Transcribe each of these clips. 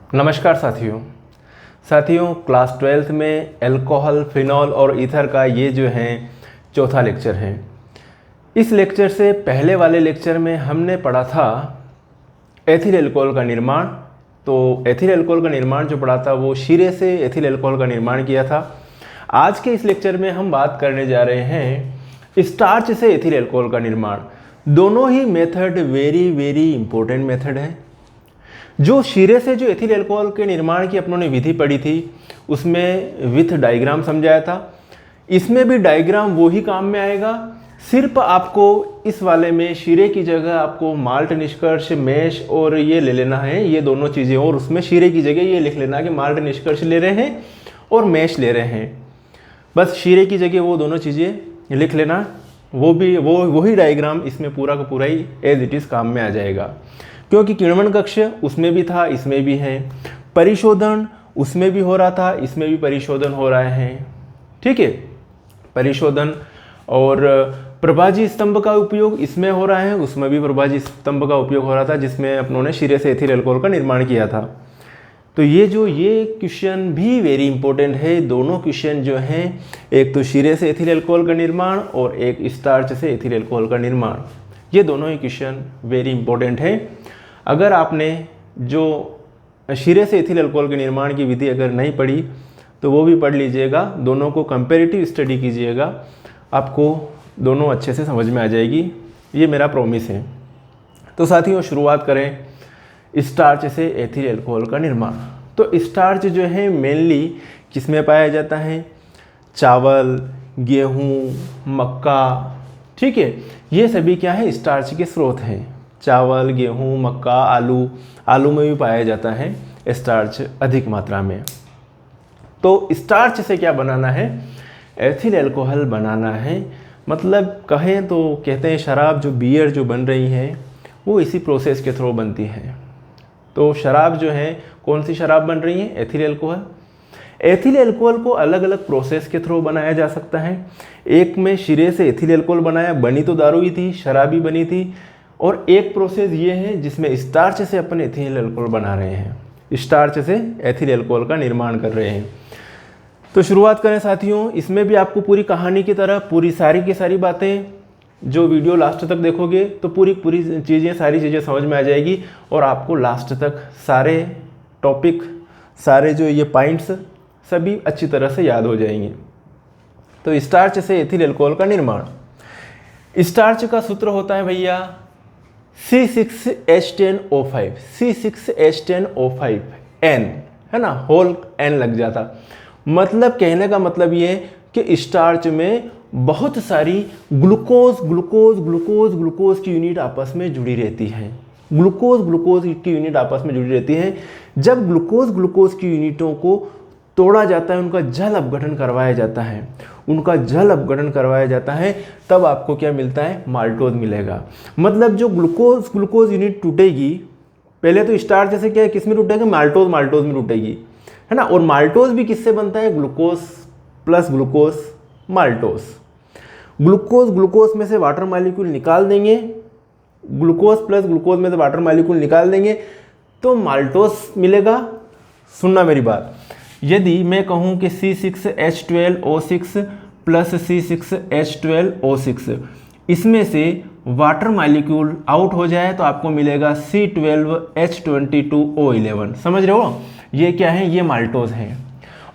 नमस्कार साथियों class 12th में अल्कोहल, फिनॉल और ईथर का ये जो है चौथा लेक्चर है। इस लेक्चर से पहले वाले लेक्चर में हमने पढ़ा था एथिल अल्कोहल का निर्माण। तो एथिल अल्कोहल का निर्माण जो पढ़ा था वो शीरे से एथिल अल्कोहल का निर्माण किया था। आज के इस लेक्चर में हम बात करने जा रहे हैं स्टार्च से एथिल अल्कोहल का निर्माण। दोनों ही मेथड वेरी इंपॉर्टेंट मेथड है। जो शीरे से जो एथिल अल्कोहल के निर्माण की अपनों ने विधि पढ़ी थी उसमें विथ डायग्राम समझाया था। इसमें भी डायग्राम वो ही काम में आएगा, सिर्फ आपको इस वाले में शीरे की जगह आपको माल्ट निष्कर्ष, मैश और ये ले लेना है, ये दोनों चीज़ें। और उसमें शीरे की जगह ये लिख लेना कि माल्ट निष्कर्ष ले रहे हैं और मैश ले रहे हैं। बस शीरे की जगह वो दोनों चीज़ें लिख लेना। वही डायग्राम इसमें पूरा का पूरा ही एज इट इज़ काम में आ जाएगा, क्योंकि किण्वन कक्ष उसमें भी था, इसमें भी है। परिशोधन उसमें भी हो रहा था, इसमें भी परिशोधन हो रहा है। ठीक है, परिशोधन और प्रभाजी स्तंभ का उपयोग इसमें हो रहा है, उसमें भी प्रभाजी स्तंभ का उपयोग हो रहा था, जिसमें अपनों ने शीरे से एथिल अल्कोहल का निर्माण किया था। तो ये क्वेश्चन भी वेरी इंपॉर्टेंट है। दोनों क्वेश्चन जो हैं, एक तो शीरे से एथिल अल्कोहल का निर्माण और एक स्टार्च से एथिल अल्कोहल का निर्माण, ये दोनों ही क्वेश्चन वेरी इंपॉर्टेंट है। अगर आपने जो शीरे से एथिल अल्कोहल के निर्माण की विधि अगर नहीं पढ़ी तो वो भी पढ़ लीजिएगा, दोनों को कंपैरेटिव स्टडी कीजिएगा, आपको दोनों अच्छे से समझ में आ जाएगी, ये मेरा प्रॉमिस है। तो साथियों शुरुआत करें स्टार्च से एथिल अल्कोहल का निर्माण। तो स्टार्च जो है मेनली किसमें पाया जाता है? चावल, गेहूँ, मक्का। ठीक है, ये सभी क्या है? स्टार्च के स्रोत हैं। चावल, गेहूँ, मक्का, आलू में भी पाया जाता है स्टार्च अधिक मात्रा में। तो स्टार्च से क्या बनाना है? एथिल अल्कोहल बनाना है। मतलब कहें तो कहते हैं शराब जो बियर जो बन रही है वो इसी प्रोसेस के थ्रू बनती है। तो शराब जो है, कौन सी शराब बन रही है? Ethyl alcohol. एथिल अल्कोहल को अलग अलग प्रोसेस के थ्रू बनाया जा सकता है। एक में शीरे से एथिल अल्कोहल बनाया, बनी तो दारू ही थी, शराब ही बनी थी। और एक प्रोसेस ये है जिसमें स्टार्च से अपन एथिल अल्कोहल बना रहे हैं, स्टार्च से एथिल अल्कोहल का निर्माण कर रहे हैं। तो शुरुआत करें साथियों। इसमें भी आपको पूरी कहानी की तरह पूरी सारी की सारी बातें, जो वीडियो लास्ट तक देखोगे तो पूरी चीज़ें, सारी चीज़ें समझ में आ जाएगी और आपको लास्ट तक सारे टॉपिक, सारे जो ये पॉइंट्स सभी अच्छी तरह से याद हो जाएंगे। तो स्टार्च से एथिल अल्कोहल का निर्माण। स्टार्च का सूत्र होता है भैया C6H10O5, C6H10O5 N, है ना, होल N लग जाता। मतलब कहने का मतलब ये कि स्टार्च में बहुत सारी ग्लूकोज की यूनिट आपस में जुड़ी रहती है। ग्लूकोज की यूनिट आपस में जुड़ी रहती है। जब ग्लूकोज की यूनिटों को तोड़ा जाता है, उनका जल अपघटन करवाया जाता है, तब आपको क्या मिलता है? माल्टोज मिलेगा। मतलब जो ग्लूकोज यूनिट टूटेगी, पहले तो स्टार्च जैसे क्या है, किस में टूटेगा? माल्टोज में टूटेगी, है ना। और माल्टोज भी किससे बनता है? Glucose plus glucose, maltose. Glucose में से वाटर मॉलिक्यूल निकाल देंगे, ग्लूकोज प्लस ग्लूकोज में से वाटर मॉलिक्यूल निकाल देंगे तो माल्टोज मिलेगा। सुनना मेरी बात, यदि मैं कहूँ कि C6H12O6 प्लस C6H12O6, इसमें से वाटर मॉलिक्यूल आउट हो जाए तो आपको मिलेगा C12H22O11। समझ रहे हो? ये क्या है? ये माल्टोज है।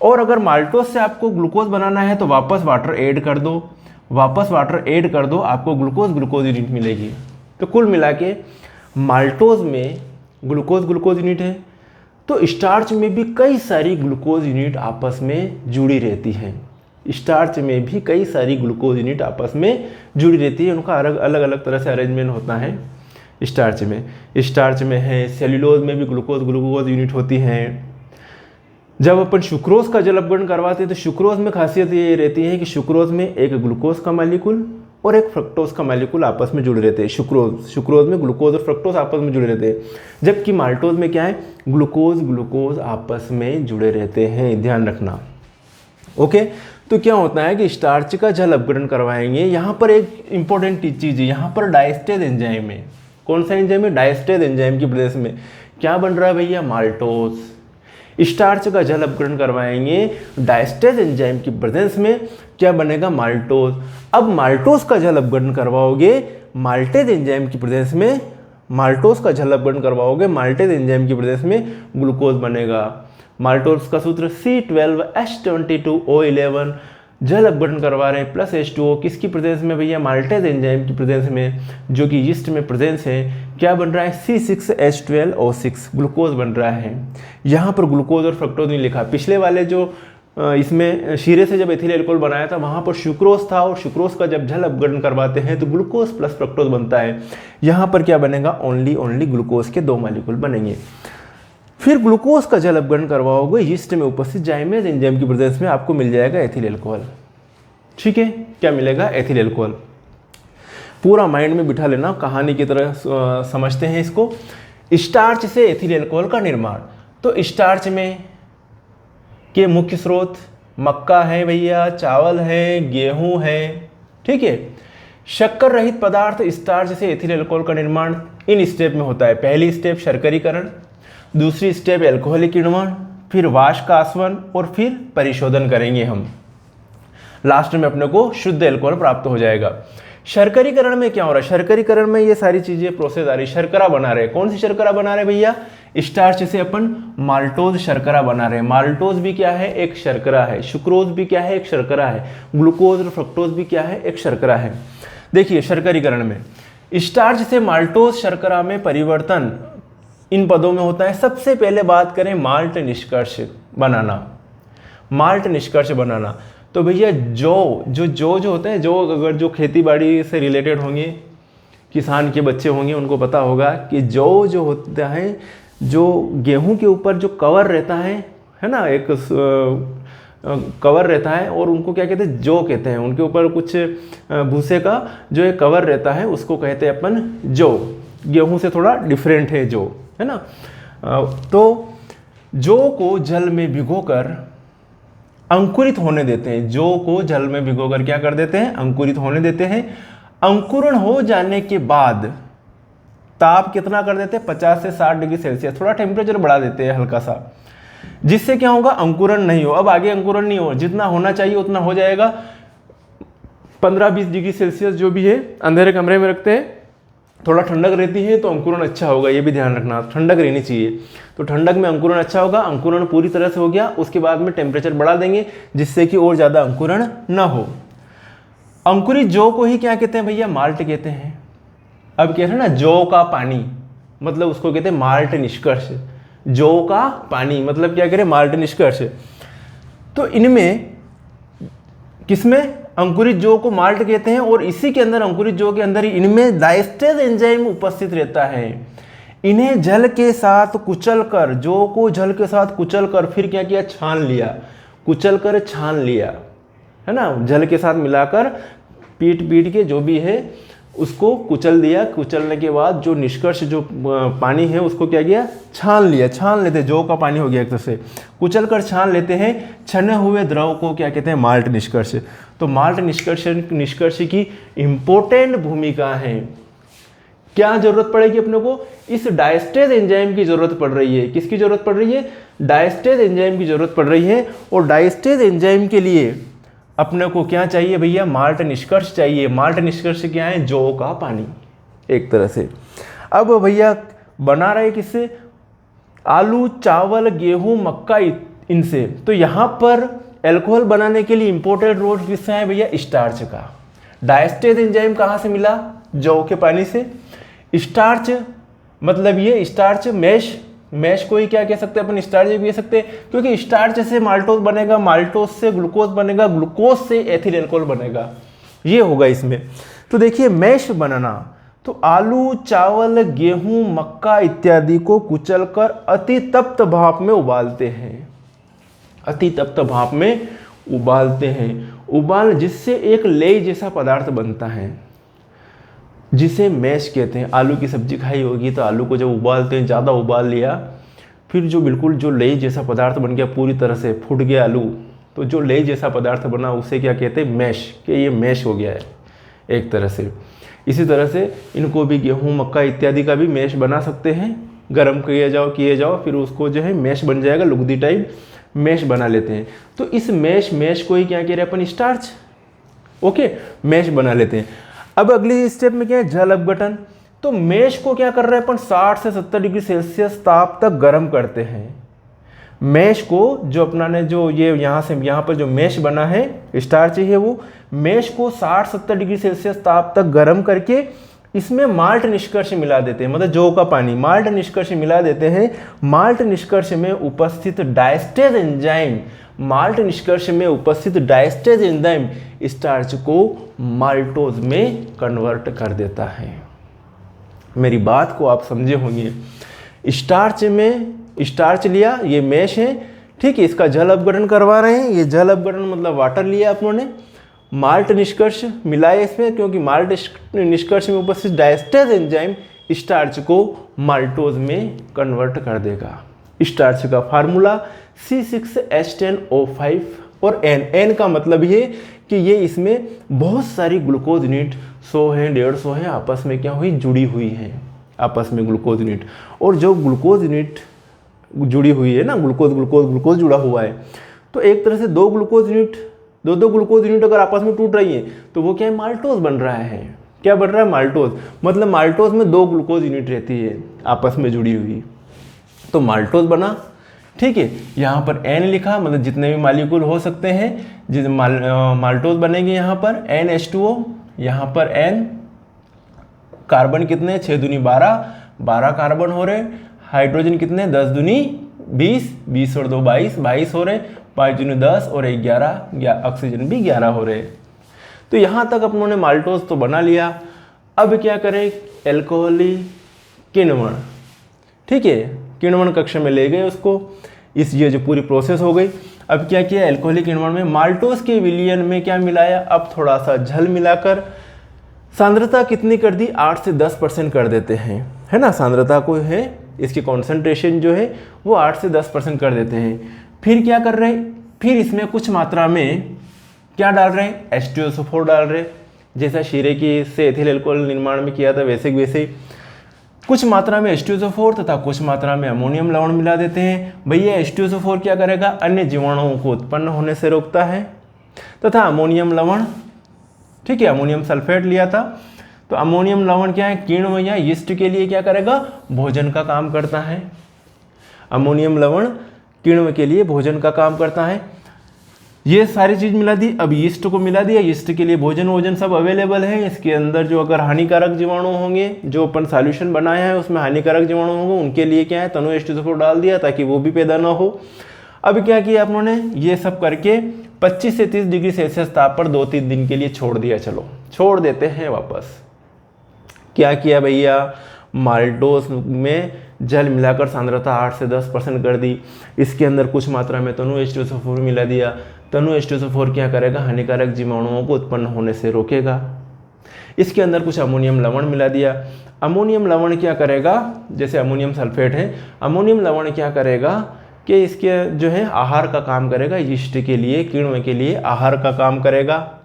और अगर माल्टोज से आपको ग्लूकोज बनाना है तो वापस वाटर ऐड कर दो, आपको ग्लूकोज यूनिट मिलेगी। तो कुल मिला के माल्टोज में ग्लूकोज यूनिट है। तो स्टार्च में भी कई सारी ग्लूकोज यूनिट आपस में जुड़ी रहती हैं। उनका अलग अलग तरह से अरेंजमेंट होता है। स्टार्च में है, सेल्यूलोज में भी ग्लूकोज यूनिट होती हैं। जब अपन सुक्रोज का जल अपघटन करवाते हैं तो सुक्रोज में खासियत ये रहती है कि सुक्रोज में एक ग्लूकोज का मॉलिक्यूल और एक फ्रक्टोज का मॉलिक्यूल आपस में जुड़े रहते हैं। सुक्रोज में ग्लूकोज और फ्रक्टोज आपस में जुड़े रहते हैं, जबकि माल्टोज में क्या है? ग्लूकोज आपस में जुड़े रहते हैं। ध्यान रखना। ओके, तो क्या होता है कि स्टार्च का जल अपघटन करवाएंगे। यहाँ पर एक इंपॉर्टेंट चीज़ है, यहाँ पर डायस्टेज एंजाइम है। कौन सा एंजाइम है? डायस्टेज एंजाइम की वजह में क्या बन रहा है भैया? माल्टोज। स्टार्च का जल अपघटन करवाएंगे डायस्टेज एंजाइम की प्रेजेंस में, क्या बनेगा, माल्टोज। अब माल्टोज का जल अपघटन करवाओगे माल्टेज एंजाइम की प्रेजेंस में, माल्टोज का जल अपघटन करवाओगे माल्टेज एंजाइम की प्रेजेंस में, ग्लूकोज बनेगा। माल्टोज का सूत्र C12H22O11, जल अपघटन करवा रहे हैं प्लस H2O किसकी प्रेजेंस में भैया, माल्टेज एंजाइम की प्रेजेंस में, जो कि यीस्ट में प्रेजेंस है। क्या बन रहा है, C6H12O6, ग्लूकोज बन रहा है। यहाँ पर ग्लूकोज और फ्रक्टोज नहीं लिखा। पिछले वाले जो इसमें शीरे से जब एथिल एल्कोहल बनाया था वहाँ पर सुक्रोज था, और सुक्रोज का जब जल अपघटन करवाते हैं तो ग्लूकोज प्लस फ्रक्टोज बनता है। यहाँ पर क्या बनेगा, ओनली ग्लूकोज के 2 मॉलिक्यूल बनेंगे। फिर ग्लूकोज का जल अपघटन करवाओगे यीस्ट में उपस्थित जाइमेज एंजाइम की प्रेजेंस में, आपको मिल जाएगा एथिल एल्कोहल। ठीक है, क्या मिलेगा, एथिल एल्कोहल। पूरा माइंड में बिठा लेना, कहानी की तरह समझते हैं इसको। स्टार्च से एथिल एल्कोहल का निर्माण, तो स्टार्च में के मुख्य स्रोत मक्का है भैया, चावल है, गेहूं है। ठीक है, शक्कर रहित पदार्थ स्टार्च से एथिल एल्कोहल का निर्माण इन स्टेप में होता है। पहली स्टेप शर्करीकरण, दूसरी स्टेप एल्कोहलिक किण्वन, फिर वाष्प का आसवन और फिर परिशोधन करेंगे हम। लास्ट में अपने को शुद्ध एल्कोहल प्राप्त हो जाएगा। शर्करीकरण में क्या हो रहा है, शर्करीकरण में ये सारी चीजें प्रोसेस आ रही, शर्करा बना रहे हैं। कौन सी शर्करा बना रहे हैं भैया, स्टार्च से अपन माल्टोज शर्करा बना रहे हैं। माल्टोज भी क्या है, एक शर्करा है। सुक्रोज भी क्या है, एक शर्करा है। ग्लूकोज और फ्रक्टोज भी क्या है, एक शर्करा है। देखिए शर्करीकरण में स्टार्च से माल्टोज शर्करा में परिवर्तन इन पदों में होता है। सबसे पहले बात करें माल्ट निष्कर्ष बनाना, माल्ट निष्कर्ष बनाना। तो भैया जो होते हैं, जो अगर जो खेती बाड़ी से रिलेटेड होंगे, किसान के बच्चे होंगे, उनको पता होगा कि जो होता है, जो गेहूं के ऊपर जो कवर रहता है ना, एक कवर रहता है, और उनको क्या कहते हैं, जौ कहते हैं। उनके ऊपर कुछ भूसे का जो एक कवर रहता है उसको कहते हैं अपन जौ। गेहूं से थोड़ा डिफरेंट है जौ, है ना। तो जौ को जल में भिगोकर अंकुरित होने देते हैं। जौ को जल में भिगोकर क्या कर देते हैं, अंकुरित होने देते हैं। अंकुरण हो जाने के बाद ताप कितना कर देते हैं, 50 से 60 डिग्री सेल्सियस, थोड़ा टेम्परेचर बढ़ा देते हैं हल्का सा, जिससे क्या होगा, अंकुरण नहीं हो। अब आगे अंकुरण नहीं हो, जितना होना चाहिए उतना हो जाएगा। 15-20 डिग्री सेल्सियस जो भी है अंधेरे कमरे में रखते हैं, थोड़ा ठंडक रहती है तो अंकुरण अच्छा होगा, ये भी ध्यान रखना, ठंडक रहनी चाहिए। तो ठंडक में अंकुरण अच्छा होगा। अंकुरण पूरी तरह से हो गया, उसके बाद में टेम्परेचर बढ़ा देंगे जिससे कि और ज़्यादा अंकुरण ना हो। अंकुरित जौ को ही क्या कहते हैं भैया, माल्ट कहते हैं। अब कहते हैं ना जौ का पानी, मतलब उसको कहते हैं माल्ट निष्कर्ष। जौ का पानी मतलब क्या करें, माल्ट निष्कर्ष। तो इनमें किसमें, अंकुरित जौ को माल्ट कहते हैं, और इसी के अंदर अंकुरित जौ के अंदर ही इनमें डायस्टेज एंजाइम उपस्थित रहता है। इन्हें जल के साथ कुचलकर, जौ को जल के साथ कुचलकर फिर क्या किया, छान लिया, कुचलकर छान लिया, है ना। जल के साथ मिलाकर पीट के जो भी है उसको कुचल दिया। कुचलने के बाद जो निष्कर्ष जो पानी है उसको क्या किया, छान लिया। छान लेते, जौ का पानी हो गया एक तरह से, कुचल कर छान लेते हैं। छने हुए द्रव को क्या कहते हैं, माल्ट निष्कर्ष। तो माल्ट निष्कर्ष की इंपॉर्टेंट भूमिका है। क्या जरूरत पड़ेगी अपने को, इस डायस्टेज एंजाइम की जरूरत पड़ रही है। किसकी जरूरत पड़ रही है, डायस्टेज एंजाइम की जरूरत पड़ रही है। और डायस्टेज एंजाइम के लिए अपने को क्या चाहिए भैया, माल्ट निष्कर्ष चाहिए। माल्ट निष्कर्ष क्या है, जौ का पानी एक तरह से। अब भैया बना रहे किससे, आलू, चावल, गेहूं, मक्का, इनसे। तो यहाँ पर एल्कोहल बनाने के लिए इंपॉर्टेंट रोल किसका है भैया, स्टार्च का। डायस्टेज एंजाइम कहाँ से मिला, जौ के पानी से। स्टार्च मतलब ये स्टार्च मैश को ही क्या कह सकते हैं अपन, स्टार्च भी कह सकते हैं, क्योंकि स्टार्च से माल्टोज बनेगा, माल्टोज से ग्लूकोज बनेगा, ग्लूकोज से एथिल एल्कोहल बनेगा, ये होगा इसमें। तो देखिए मैश बनाना, तो आलू, चावल, गेहूं, मक्का इत्यादि को कुचलकर अति तप्त भाप में उबालते हैं। अति तप्त भाप में उबालते हैं, उबाल जिससे एक लेई जैसा पदार्थ बनता है, जिसे मैश कहते हैं। आलू की सब्जी खाई होगी तो आलू को जब उबालते हैं, ज़्यादा उबाल लिया, फिर जो बिल्कुल जो लेई जैसा पदार्थ बन गया, पूरी तरह से फूट गया आलू, तो जो लेई जैसा पदार्थ बना उसे क्या कहते हैं, मैश, कि ये मैश हो गया है एक तरह से। इसी तरह से इनको भी गेहूं, मक्का इत्यादि का भी मैश बना सकते हैं, गर्म किए जाओ फिर उसको जो है मैश बन जाएगा, लुगदी टाइप मैश बना लेते हैं। तो इस मैश को ही क्या कह रहे हैं अपन, स्टार्च। ओके, मैश बना लेते हैं। अब अगली स्टेप में क्या है, जल अपघटन। तो मैश को क्या कर रहे हैं अपन, 60 से 70 डिग्री सेल्सियस ताप तक गर्म करते हैं। मैश को जो अपना ने जो ये यहाँ पर जो मैश बना है स्टार्च है, वो मैश को 60-70 डिग्री सेल्सियस ताप तक गर्म करके इसमें माल्ट निष्कर्ष मिला देते हैं, मतलब जौ का पानी माल्ट निष्कर्ष मिला देते हैं। माल्ट निष्कर्ष में उपस्थित डायस्टेज एंजाइम, माल्ट निष्कर्ष में उपस्थित डायस्टेज एंजाइम स्टार्च को माल्टोज में कन्वर्ट कर देता है। मेरी बात को आप समझे होंगे। स्टार्च लिया, ये मैश है, ठीक है, इसका जल अपघटन करवा रहे हैं। ये जल अपघटन मतलब वाटर लिया अपनों ने, माल्ट निष्कर्ष मिलाए इसमें, क्योंकि माल्ट निष्कर्ष में उपस्थित डायस्टेज एंजाइम स्टार्च को माल्टोज में कन्वर्ट कर देगा। स्टार्च का फार्मूला C6H10O5 और N का मतलब ये कि ये इसमें बहुत सारी ग्लूकोज यूनिट 100 है 150 है आपस में क्या हुई, जुड़ी हुई है आपस में ग्लूकोज यूनिट। और जो ग्लूकोज यूनिट जुड़ी हुई है ना, ग्लूकोज जुड़ा हुआ है, तो एक तरह से दो ग्लूकोज यूनिट अगर आपस में टूट रही है तो वो क्या है, माल्टोज बन रहा है। क्या बन रहा है, माल्टोज। मतलब माल्टोज में 2 ग्लूकोज यूनिट रहती है आपस में जुड़ी हुई, तो माल्टोज बना। ठीक है, यहाँ पर N लिखा, मतलब जितने भी मालिक्यूल हो सकते हैं माल्टोज बनेंगे। यहाँ पर NH2O, यहाँ पर N, कार्बन कितने 6 दूनी 12 कार्बन हो रहे, हाइड्रोजन कितने 10 दूनी 20 और 2 22 हो रहे, 5 दूनी 10 और 1 11, ऑक्सीजन भी 11 हो रहे। तो यहाँ तक अपनों ने माल्टोज तो बना लिया। अब क्या करें, एल्कोहली किण्वन, ठीक है, किण्वन कक्ष में ले गए उसको। ये जो पूरी प्रोसेस हो गई। अब क्या किया, एल्कोहलिक किण्वन में माल्टोज के विलयन में क्या मिलाया, अब थोड़ा सा जल मिलाकर सांद्रता कितनी कर दी, 8 से 10% कर देते हैं, है ना। सांद्रता को है, इसकी कॉन्सेंट्रेशन जो है वो 8 से 10% कर देते हैं। फिर क्या कर रहे हैं, फिर इसमें कुछ मात्रा में क्या डाल रहे हैं, H2SO4 डाल रहे हैं। जैसा शीरे की से एथिल अल्कोहल निर्माण में किया था वैसे कुछ मात्रा में H2SO4 तथा कुछ मात्रा में अमोनियम लवण मिला देते हैं। भैया H2SO4 क्या करेगा, अन्य जीवाणुओं को उत्पन्न होने से रोकता है, तथा अमोनियम लवण, ठीक है, अमोनियम सल्फेट लिया था, तो अमोनियम लवण क्या है, किण्व या यीस्ट के लिए क्या करेगा, भोजन का काम करता है। अमोनियम लवण किण्व के लिए भोजन का काम करता है। ये सारी चीज मिला दी। अब यीस्ट को मिला दिया, यीस्ट के लिए भोजन सब अवेलेबल है। इसके अंदर जो अगर हानिकारक जीवाणु होंगे, जो अपन सॉल्यूशन बनाया है उसमें हानिकारक जीवाणु होंगे, उनके लिए क्या है, तनु H2SO4 डाल दिया ताकि वो भी पैदा ना हो। अब क्या किया आप लोगों ने, ये सब करके 25 से 30 डिग्री सेल्सियस ताप पर 2-3 दिन के लिए छोड़ दिया। चलो छोड़ देते हैं वापस। क्या किया भैया, माल्टोज में जल मिलाकर सांद्रता 8 से 10% कर दी। इसके अंदर कुछ मात्रा में तनु H2SO4 मिला दिया। तनु H2SO4 क्या करेगा, हानिकारक जीवाणुओं को उत्पन्न होने से रोकेगा। इसके अंदर कुछ अमोनियम लवण मिला दिया। अमोनियम लवण क्या करेगा, जैसे अमोनियम सल्फेट है, अमोनियम लवण क्या करेगा कि इसके जो है आहार का काम करेगा, यीस्ट के लिए, किण्व के लिए आहार का काम करेगा।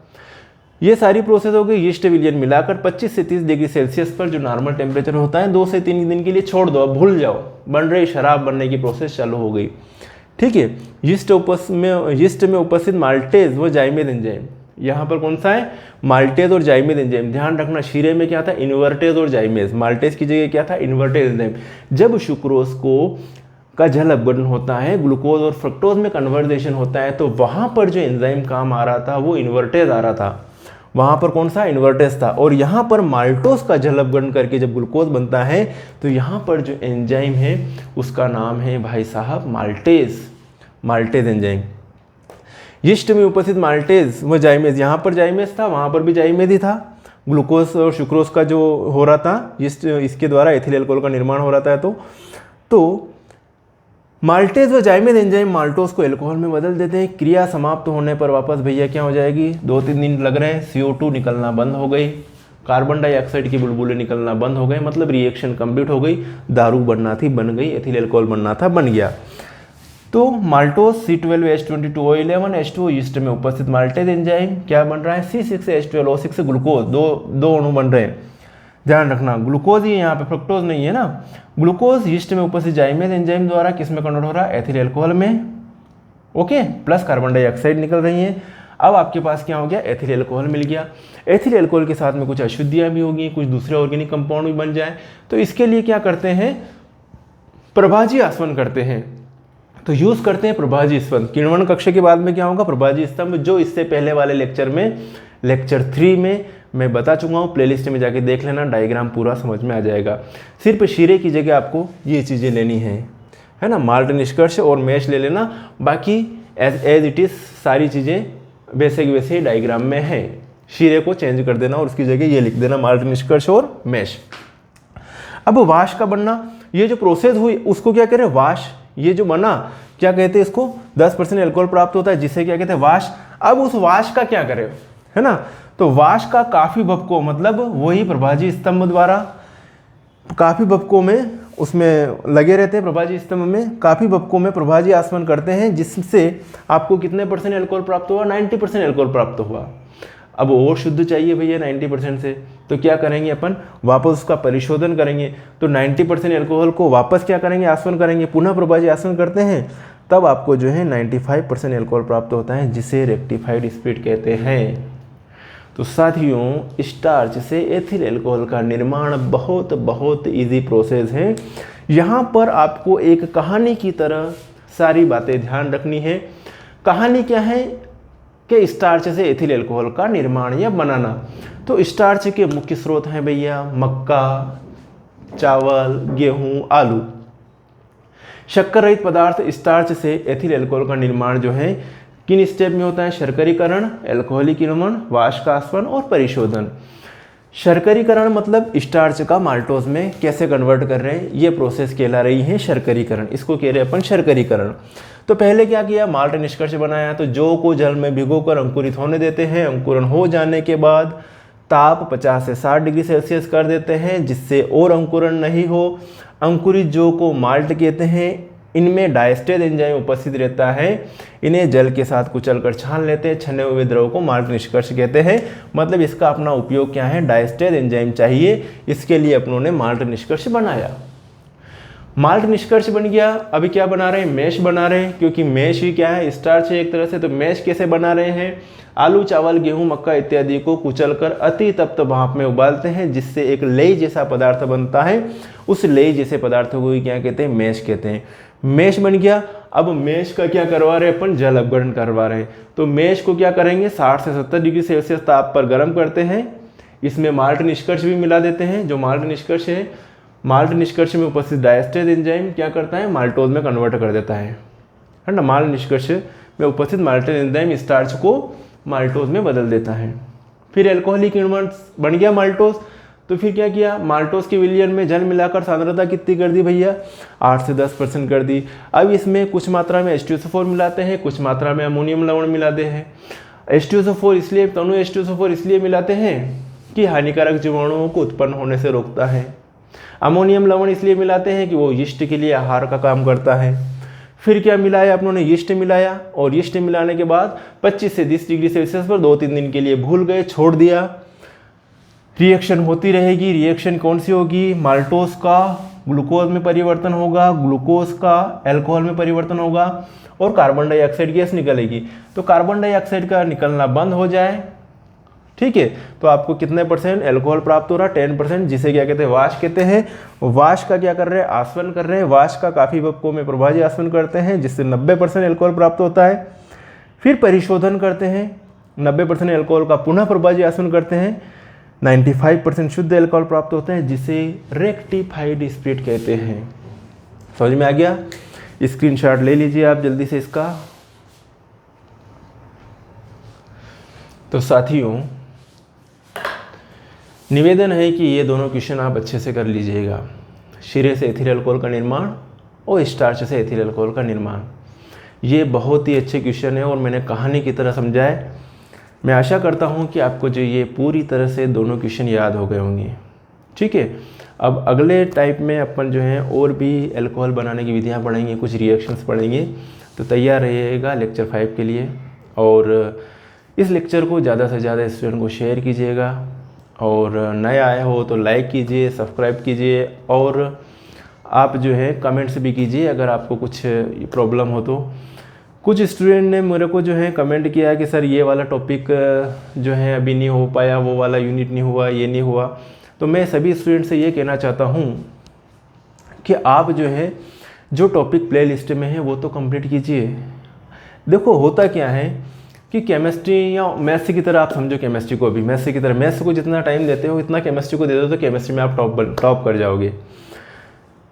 ये सारी प्रोसेस हो गई। यीस्ट विलयन मिलाकर 25 से 30 डिग्री सेल्सियस पर जो नॉर्मल टेम्परेचर होता है 2 से 3 दिन के लिए छोड़ दो, अब भूल जाओ, बन रही शराब बनने की प्रोसेस चालू हो गई। ठीक है, यीस्ट में उपस्थित माल्टेज व जाइमेज एंजाइम, यहाँ पर कौन सा है, माल्टेज और जाइमेज एंजाइम। ध्यान रखना, शीरे में क्या था, इन्वर्टेज और जाइमेज, माल्टेज की जगह क्या था, इन्वर्टेज एंजाइम। जब सुक्रोज का जल अपघटन होता है, ग्लूकोज और फ्रक्टोज में कन्वर्जेशन होता है, तो वहाँ पर जो एंजाइम काम आ रहा था वो इन्वर्टेज आ रहा था, वहाँ पर कौन सा, इन्वर्टेज था। और यहाँ पर माल्टोज का जल अपघटन करके जब ग्लूकोज बनता है तो यहाँ पर जो एंजाइम है उसका नाम है भाई साहब माल्टेज एंजाइम। यीस्ट में उपस्थित माल्टेज व जाइमेज, यहाँ पर जाइमेज था, वहाँ पर भी जाइमेज ही था। ग्लूकोज और सुक्रोज का जो हो रहा था, यीस्ट इसके द्वारा एथिल अल्कोहल का निर्माण हो रहा था। तो माल्टेज व जाइमेज एंजाइम माल्टोज को अल्कोहल में बदल देते हैं। क्रिया समाप्त होने पर वापस भैया क्या हो जाएगी, 2-3 दिन लग रहे हैं, CO2 निकलना बंद हो गई, कार्बन डाइऑक्साइड की बुलबुलें निकलना बंद हो गए, मतलब रिएक्शन कंप्लीट हो गई। दारू बनना थी बन गई, एथिल अल्कोहल बनना था बन गया। तो माल्टोज C12H22O11 H2O यीस्ट में उपस्थित माल्टेज एंजाइम क्या बन रहा है, C6H12O6 ग्लूकोज, दो अणु बन रहे हैं। ध्यान रखना ग्लूकोज ही यहाँ पे, फ्रक्टोज नहीं है ना। ग्लूकोज यीस्ट में उपस्थित जाइमेज एंजाइम द्वारा किस में कन्वर्ट हो रहा है, एथिल अल्कोहल में, ओके, प्लस कार्बन डाइऑक्साइड निकल रही है। अब आपके पास क्या हो गया, एथिल अल्कोहल मिल गया। एथिल अल्कोहल के साथ में कुछ अशुद्धियाँ भी होगी, कुछ दूसरे ऑर्गेनिक कंपाउंड भी बन जाए, तो इसके लिए क्या करते हैं, प्रभाजी आसवन करते हैं। तो यूज़ करते हैं प्रभाजी स्तंभ। किण्वन कक्ष के बाद में क्या होगा, प्रभाजी स्तंभ, जो इससे पहले वाले लेक्चर में, लेक्चर 3 में मैं बता चुका हूँ। प्लेलिस्ट में जाके देख लेना, डायग्राम पूरा समझ में आ जाएगा। सिर्फ शीरे की जगह आपको ये चीज़ें लेनी है ना, माल्ट निष्कर्ष और मैश ले लेना, बाकी एज इट इज़ सारी चीज़ें वैसे की वैसे डायग्राम में है। शीरे को चेंज कर देना और उसकी जगह ये लिख देना, माल्ट निष्कर्ष और मैश। अब वाश का बनना, ये जो प्रोसेस हुई उसको क्या करें, वाश। ये जो बना क्या कहते हैं, इसको 10% अल्कोहल प्राप्त होता है, जिसे क्या कहते हैं, वाश। अब उस वाश का क्या करें, है ना, तो वाश का काफ़ी भपकों, मतलब वही प्रभाजी स्तंभ द्वारा काफ़ी भपकों में उसमें लगे रहते हैं, प्रभाजी स्तंभ में काफ़ी भपकों में प्रभाजी आसवन करते हैं, जिससे आपको कितने % अल्कोहल प्राप्त हुआ, 90% अल्कोहल प्राप्त हुआ। अब और शुद्ध चाहिए भैया 90% से, तो क्या करेंगे अपन, वापस उसका परिशोधन करेंगे। तो 90% अल्कोहल को वापस क्या करेंगे, आसवन करेंगे, पुनः प्रभाजी आसवन करते हैं, तब आपको जो है 95% अल्कोहल प्राप्त होता है, जिसे रेक्टिफाइड स्पिरिट कहते हैं। तो साथियों, स्टार्च से एथिल अल्कोहल का निर्माण बहुत बहुत इजी प्रोसेस है। यहाँ पर आपको एक कहानी की तरह सारी बातें ध्यान रखनी है। कहानी क्या है कि स्टार्च से एथिल अल्कोहल का निर्माण या बनाना। तो स्टार्च के मुख्य स्रोत हैं भैया मक्का, चावल, गेहूँ, आलू। शक्कर रहित पदार्थ स्टार्च से एथिल अल्कोहल का निर्माण जो है किन स्टेप में होता है, शर्करीकरण, अल्कोहलिक किण्वन, वाष्प का आसवन और परिशोधन। शर्करीकरण मतलब स्टार्च का माल्टोज में कैसे कन्वर्ट कर रहे हैं, ये प्रोसेस कहला रही है शर्करीकरण, इसको कह रहे हैं अपन शर्करीकरण। तो पहले क्या किया, माल्ट निष्कर्ष बनाया, तो जौ को जल में भिगोकर अंकुरित होने देते हैं। अंकुरण हो जाने के बाद ताप 50 से 60 डिग्री सेल्सियस कर देते हैं, जिससे और अंकुरण नहीं हो। अंकुरित जौ को माल्ट कहते हैं। इनमें डायस्टेज एंजाइम उपस्थित रहता है, इन्हें जल के साथ कुचलकर छान लेते हैं। छने हुए द्रव को माल्ट निष्कर्ष कहते हैं। मतलब इसका अपना उपयोग क्या है, डायस्टेज एंजाइम चाहिए, इसके लिए अपनों ने माल्ट निष्कर्ष बनाया। माल्ट निष्कर्ष बन गया। अभी क्या बना रहे हैं, मैश बना रहे हैं, क्योंकि मैश ही क्या है, स्टार्च है एक तरह से। तो मैश कैसे बना रहे हैं, आलू, चावल, गेहूं, मक्का इत्यादि को कुचलकर अति तप्त भाप में उबालते हैं, जिससे एक लेई जैसा पदार्थ बनता है। उस लेई जैसे पदार्थों को क्या कहते हैं, मैश कहते हैं। मैश बन गया। अब मैश का क्या करवा रहे हैं अपन, जल अपघटन करवा रहे हैं। तो मैश को क्या करेंगे, 60 से 70 डिग्री सेल्सियस ताप पर गर्म करते हैं। इसमें माल्ट निष्कर्ष भी मिला देते हैं। जो माल्ट निष्कर्ष है, माल्ट निष्कर्ष में उपस्थित डायस्टेज एंजाइम क्या करता है, माल्टोज में कन्वर्ट कर देता है ना। माल्ट निष्कर्ष में उपस्थित माल्टेज एंजाइम स्टार्च को माल्टोज में बदल देता है। फिर अल्कोहलिक किण्वन बन गया माल्टोज। तो फिर क्या किया, माल्टोज के विलयन में जल मिलाकर सांद्रता कितनी कर दी भैया, 8 से 10% कर दी। अब इसमें कुछ मात्रा में H2SO4 मिलाते हैं, कुछ मात्रा में अमोनियम लवण मिलाते हैं। H2SO4 इसलिए, तनु H2SO4 इसलिए मिलाते हैं कि हानिकारक जीवाणुओं को उत्पन्न होने से रोकता है। अमोनियम लवण इसलिए मिलाते हैं कि वो यीस्ट के लिए आहार का काम करता है। फिर क्या मिलाया अपनों ने, यीस्ट मिलाया, और यीस्ट मिलाने के बाद 25 से 30 डिग्री सेल्सियस पर 2-3 दिन के लिए भूल गए, छोड़ दिया। रिएक्शन होती रहेगी। रिएक्शन कौन सी होगी, माल्टोज का ग्लूकोज में परिवर्तन होगा, ग्लूकोज का अल्कोहल में परिवर्तन होगा, और कार्बन डाइऑक्साइड गैस निकलेगी। तो कार्बन डाइऑक्साइड का निकलना बंद हो जाए, ठीक है, तो आपको कितने % अल्कोहल प्राप्त हो रहा है, 10%, जिसे क्या कहते हैं, वाष्प कहते हैं। वाष्प का क्या कर रहे हैं, आसवन कर रहे हैं। वाष्प का काफ़ी भपकों में प्रभाजी आसवन करते हैं, जिससे 90% अल्कोहल प्राप्त होता है। फिर परिशोधन करते हैं, 90% अल्कोहल का पुनः प्रभाजी आसवन करते हैं, 95% शुद्ध अल्कोहल प्राप्त होते हैं, जिसे रेक्टिफाइड स्पिरिट कहते हैं। समझ में आ गया। स्क्रीनशॉट ले लीजिए आप जल्दी से इसका। तो साथियों, निवेदन है कि ये दोनों क्वेश्चन आप अच्छे से कर लीजिएगा। शीरे से एथिल अल्कोहल का निर्माण और स्टार्च से एथिल अल्कोहल का निर्माण, ये बहुत ही अच्छे क्वेश्चन है और मैंने कहानी की तरह समझाए। मैं आशा करता हूँ कि आपको जो ये पूरी तरह से दोनों क्वेश्चन याद हो गए होंगे, ठीक है। अब अगले टाइप में अपन जो है और भी अल्कोहल बनाने की विधियाँ पढ़ेंगे, कुछ रिएक्शंस पढ़ेंगे। तो तैयार रहिएगा लेक्चर 5 के लिए, और इस लेक्चर को ज़्यादा से ज़्यादा स्टूडेंट को शेयर कीजिएगा। और नए आए हो तो लाइक कीजिए, सब्सक्राइब कीजिए, और आप जो है कमेंट्स भी कीजिए अगर आपको कुछ प्रॉब्लम हो तो। कुछ स्टूडेंट ने मेरे को जो है कमेंट किया कि सर ये वाला टॉपिक जो है अभी नहीं हो पाया, वो वाला यूनिट नहीं हुआ, ये नहीं हुआ। तो मैं सभी स्टूडेंट से ये कहना चाहता हूँ कि आप जो है जो टॉपिक प्ले लिस्ट में है वो तो कंप्लीट कीजिए। देखो होता क्या है कि केमिस्ट्री या मैथ्स की तरह आप समझो केमिस्ट्री को भी, मैथ्स की तरह, मैथ्स को जितना टाइम देते हो इतना केमिस्ट्री को दे दो तो केमिस्ट्री में आप टॉप कर जाओगे।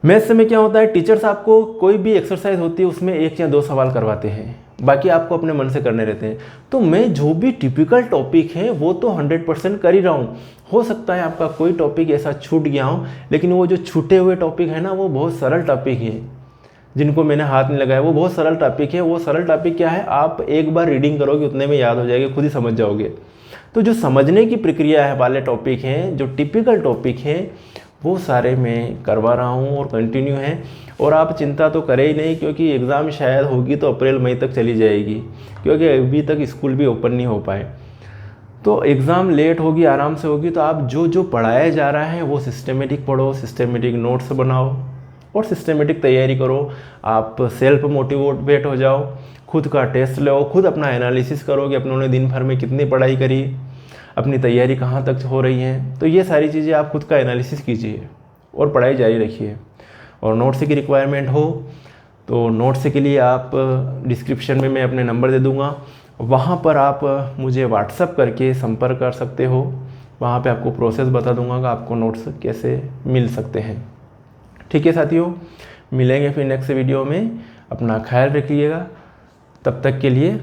मैथ्स में क्या होता है, टीचर्स आपको कोई भी एक्सरसाइज होती है उसमें 1 या 2 सवाल करवाते हैं, बाकी आपको अपने मन से करने रहते हैं। तो मैं जो भी टिपिकल टॉपिक है वो तो 100% कर ही रहा हूँ। हो सकता है आपका कोई टॉपिक ऐसा छूट गया हो, लेकिन वो जो छूटे हुए टॉपिक है ना वो बहुत सरल टॉपिक है, जिनको मैंने हाथ नहीं लगाया वो बहुत सरल टॉपिक है। वो सरल टॉपिक क्या है, आप एक बार रीडिंग करोगे उतने में याद हो जाएगी, खुद ही समझ जाओगे। तो जो समझने की प्रक्रिया है वाले टॉपिक हैं, जो टिपिकल टॉपिक हैं, वो सारे मैं करवा रहा हूँ और कंटिन्यू है। और आप चिंता तो करें ही नहीं, क्योंकि एग्ज़ाम शायद होगी तो अप्रैल मई तक चली जाएगी, क्योंकि अभी तक स्कूल भी ओपन नहीं हो पाए। तो एग्ज़ाम लेट होगी, आराम से होगी। तो आप जो जो पढ़ाया जा रहा है वो सिस्टमेटिक पढ़ो, सिस्टमेटिक नोट्स बनाओ और सिस्टमेटिक तैयारी करो। आप सेल्फ मोटिवेट हो जाओ, खुद का टेस्ट लो, खुद अपना एनालिसिस करो कि अपनों ने दिन भर में कितनी पढ़ाई करी, अपनी तैयारी कहाँ तक हो रही है। तो ये सारी चीज़ें आप खुद का एनालिसिस कीजिए और पढ़ाई जारी रखिए। और नोट्स की रिक्वायरमेंट हो तो नोट्स के लिए आप डिस्क्रिप्शन में मैं अपने नंबर दे दूँगा, वहाँ पर आप मुझे व्हाट्सअप करके संपर्क कर सकते हो। वहाँ पे आपको प्रोसेस बता दूँगा कि आपको नोट्स कैसे मिल सकते हैं। ठीक है साथियों, मिलेंगे फिर नेक्स्ट वीडियो में। अपना ख्याल रखिएगा, तब तक के लिए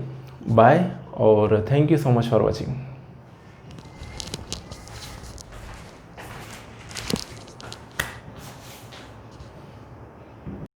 बाय और thank you so much for watching.